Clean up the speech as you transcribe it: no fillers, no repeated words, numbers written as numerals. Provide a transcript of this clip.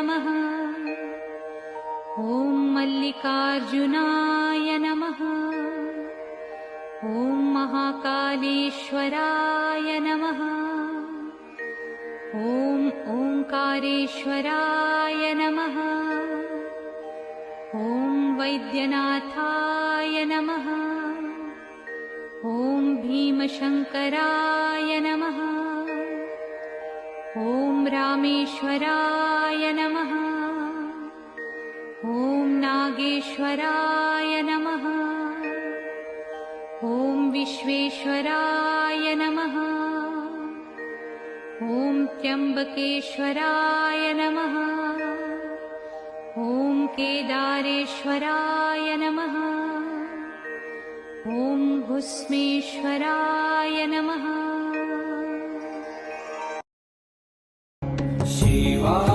नमः। ॐ मल्लिकार्जुनाय नमः। ॐ महाकालेश्वराय नमः। ॐ ओंकारेश्वराय नमः। ॐ वैद्यनाथाय नमः। ॐ भीमशङ्कराय नमः। ॐ रामेश्वराय नमः। ॐ नागेश्वराय नमः। ॐ विश्वेश्वराय नमः। ॐ त्र्यम्बकेश्वराय नमः। ॐ केदारेश्वराय नमः। ॐ भस्मेश्वराय नमः। शिवा